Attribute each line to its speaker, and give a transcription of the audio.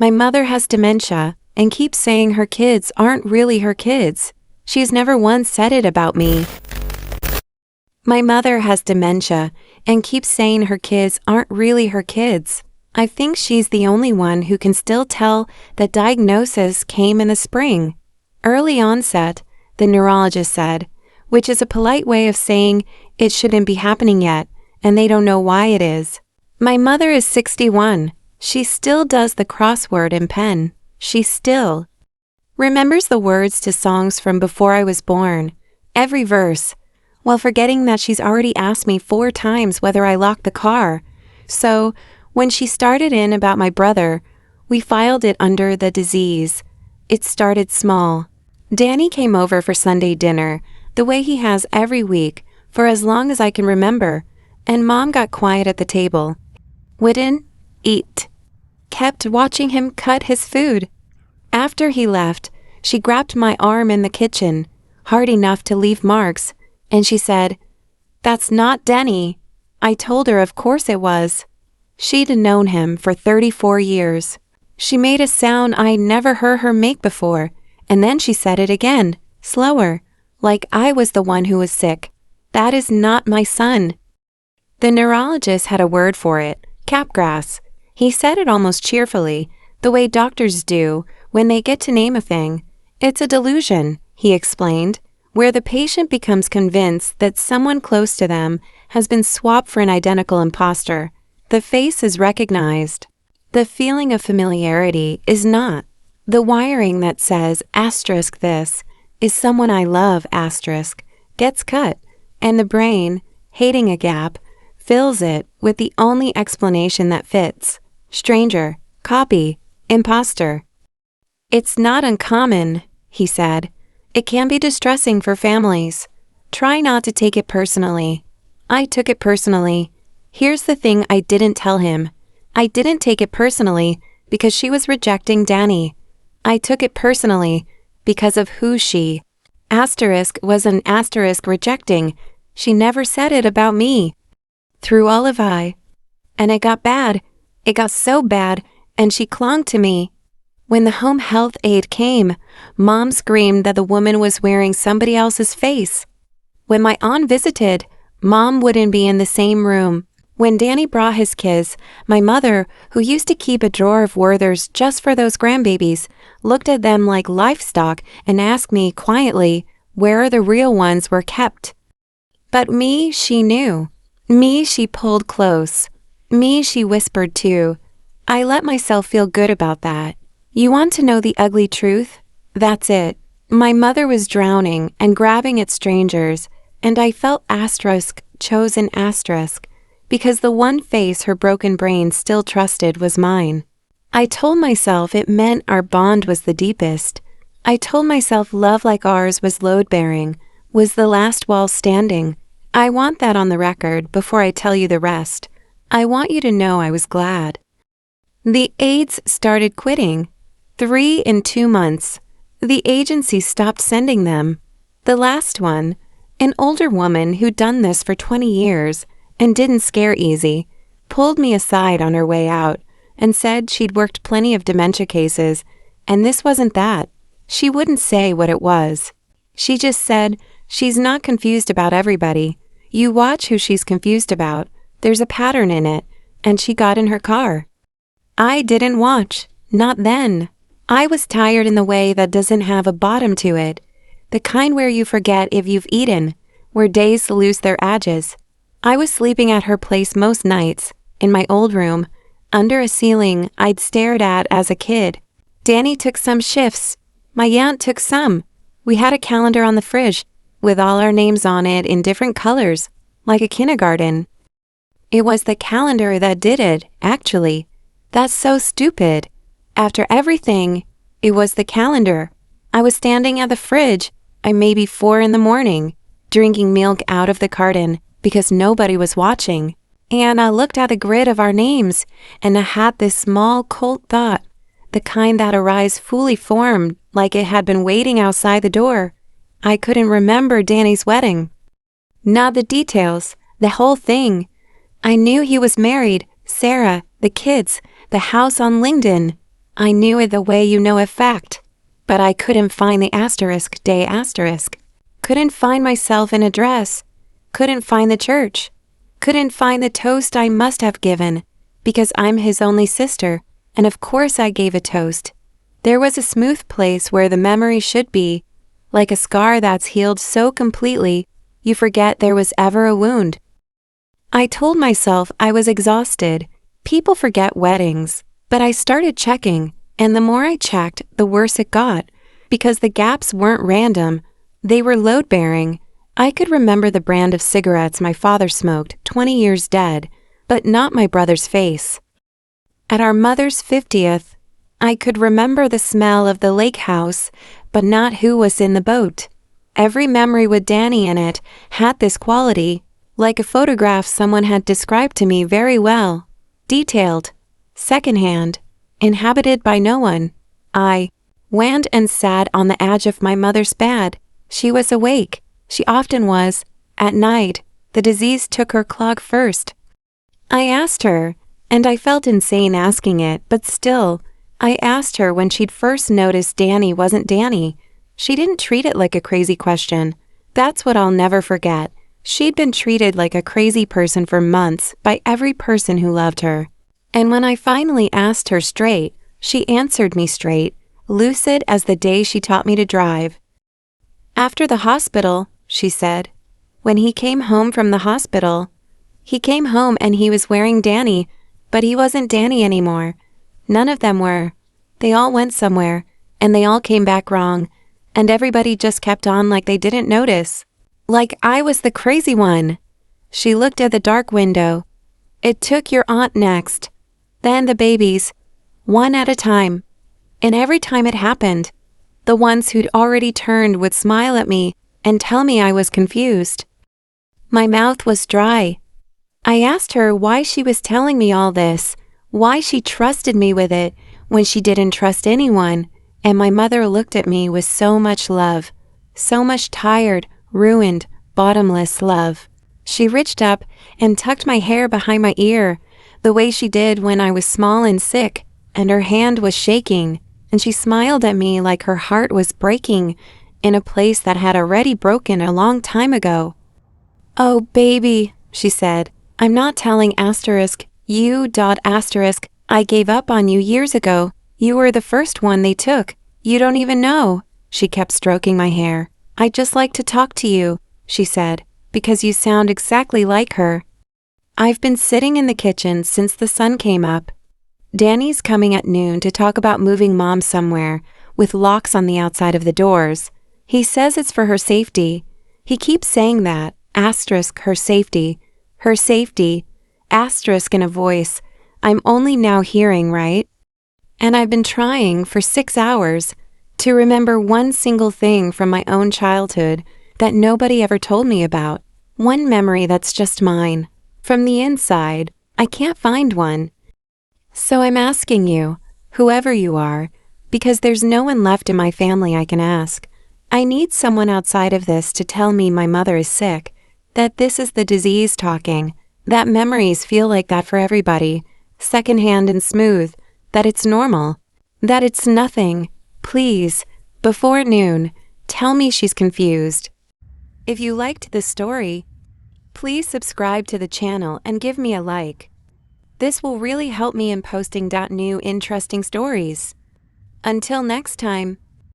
Speaker 1: My mother has dementia and keeps saying her kids aren't really her kids. She's never once said it about me. My mother has dementia and keeps saying her kids aren't really her kids. I think she's the only one who can still tell that diagnosis came in the spring. Early onset, the neurologist said, which is a polite way of saying it shouldn't be happening yet, and they don't know why it is. My mother is 61. She still does the crossword in pen. She still remembers the words to songs from before I was born, every verse, while forgetting that she's already asked me 4 times whether I locked the car. So, when she started in about my brother, we filed it under the disease. It started small. Danny came over for Sunday dinner, the way he has every week, for as long as I can remember, and Mom got quiet at the table. Wouldn't eat. Kept watching him cut his food. After he left, she grabbed my arm in the kitchen, hard enough to leave marks, and she said, "That's not Denny." I told her of course it was. She'd known him for 34 years. She made a sound I'd never heard her make before, and then she said it again, slower, like I was the one who was sick. "That is not my son." The neurologist had a word for it, capgras. He said it almost cheerfully, the way doctors do when they get to name a thing. It's a delusion, he explained, where the patient becomes convinced that someone close to them has been swapped for an identical imposter. The face is recognized. The feeling of familiarity is not. The wiring that says asterisk this is someone I love asterisk gets cut, and the brain, hating a gap, fills it with the only explanation that fits. Stranger, copy, imposter. It's not uncommon, he said. It can be distressing for families. Try not to take it personally. I took it personally. Here's the thing I didn't tell him. I didn't take it personally because she was rejecting Danny. I took it personally because of who she. Asterisk was an asterisk rejecting. She never said it about me. Through all of I. And it got bad. It got so bad, and she clung to me. When the home health aide came, Mom screamed that the woman was wearing somebody else's face. When my aunt visited, Mom wouldn't be in the same room. When Danny brought his kids, my mother, who used to keep a drawer of Werther's just for those grandbabies, looked at them like livestock and asked me quietly where the real ones were kept. But me, she knew. Me, she pulled close. Me, she whispered to. I let myself feel good about that. You want to know the ugly truth? That's it. My mother was drowning and grabbing at strangers, and I felt asterisk chose an asterisk, because the one face her broken brain still trusted was mine. I told myself it meant our bond was the deepest. I told myself love like ours was load-bearing, was the last wall standing. I want that on the record before I tell you the rest. I want you to know I was glad. The aides started quitting. 3 in 2 months. The agency stopped sending them. The last one, an older woman who'd done this for 20 years and didn't scare easy, pulled me aside on her way out and said she'd worked plenty of dementia cases, and this wasn't that. She wouldn't say what it was. She just said, she's not confused about everybody. You watch who she's confused about. There's a pattern in it, and she got in her car. I didn't watch. Not then. I was tired in the way that doesn't have a bottom to it, the kind where you forget if you've eaten, where days lose their edges. I was sleeping at her place most nights, in my old room, under a ceiling I'd stared at as a kid. Danny took some shifts. My aunt took some. We had a calendar on the fridge, with all our names on it in different colors, like a kindergarten. It was the calendar that did it, actually. That's so stupid. After everything, it was the calendar. I was standing at the fridge, maybe 4 in the morning, drinking milk out of the carton because nobody was watching. And I looked at the grid of our names, and I had this small cold thought, the kind that arise fully formed like it had been waiting outside the door. I couldn't remember Danny's wedding. Not the details, the whole thing. I knew he was married, Sarah, the kids, the house on Lingdon. I knew it the way you know a fact, but I couldn't find the asterisk day asterisk. Couldn't find myself in a dress. Couldn't find the church. Couldn't find the toast I must have given, because I'm his only sister, and of course I gave a toast. There was a smooth place where the memory should be, like a scar that's healed so completely, you forget there was ever a wound. I told myself I was exhausted. People forget weddings, but I started checking, and the more I checked, the worse it got, because the gaps weren't random, they were load-bearing. I could remember the brand of cigarettes my father smoked, 20 years dead, but not my brother's face. At our mother's 50th, I could remember the smell of the lake house, but not who was in the boat. Every memory with Danny in it had this quality, like a photograph someone had described to me very well, detailed, secondhand, inhabited by no one. I went and sat on the edge of my mother's bed. She was awake. She often was. At night, the disease took her clog first. I asked her, and I felt insane asking it, but still, I asked her when she'd first noticed Danny wasn't Danny. She didn't treat it like a crazy question. That's what I'll never forget. She'd been treated like a crazy person for months by every person who loved her. And when I finally asked her straight, she answered me straight, lucid as the day she taught me to drive. After the hospital, she said, when he came home from the hospital, he came home and he was wearing Danny, but he wasn't Danny anymore. None of them were. They all went somewhere, and they all came back wrong, and everybody just kept on like they didn't notice. Like I was the crazy one. She looked at the dark window. It took your aunt next, then the babies, one at a time. And every time it happened, the ones who'd already turned would smile at me and tell me I was confused. My mouth was dry. I asked her why she was telling me all this, why she trusted me with it when she didn't trust anyone, and my mother looked at me with so much love, so much tired, ruined, bottomless love. She reached up and tucked my hair behind my ear, the way she did when I was small and sick, and her hand was shaking, and she smiled at me like her heart was breaking in a place that had already broken a long time ago. "Oh, baby," she said, "I'm not telling asterisk, you dot asterisk, I gave up on you years ago. You were the first one they took. You don't even know." She kept stroking my hair. "I'd just like to talk to you," she said, "because you sound exactly like her." I've been sitting in the kitchen since the sun came up. Danny's coming at noon to talk about moving Mom somewhere, with locks on the outside of the doors. He says it's for her safety. He keeps saying that, asterisk her safety, asterisk in a voice I'm only now hearing, right? And I've been trying for 6 hours to remember one single thing from my own childhood that nobody ever told me about. One memory that's just mine. From the inside, I can't find one. So I'm asking you, whoever you are, because there's no one left in my family I can ask. I need someone outside of this to tell me my mother is sick, that this is the disease talking, that memories feel like that for everybody, secondhand and smooth, that it's normal, that it's nothing. Please, before noon, tell me she's confused. If you liked this story, please subscribe to the channel and give me a like. This will really help me in posting new interesting stories. Until next time.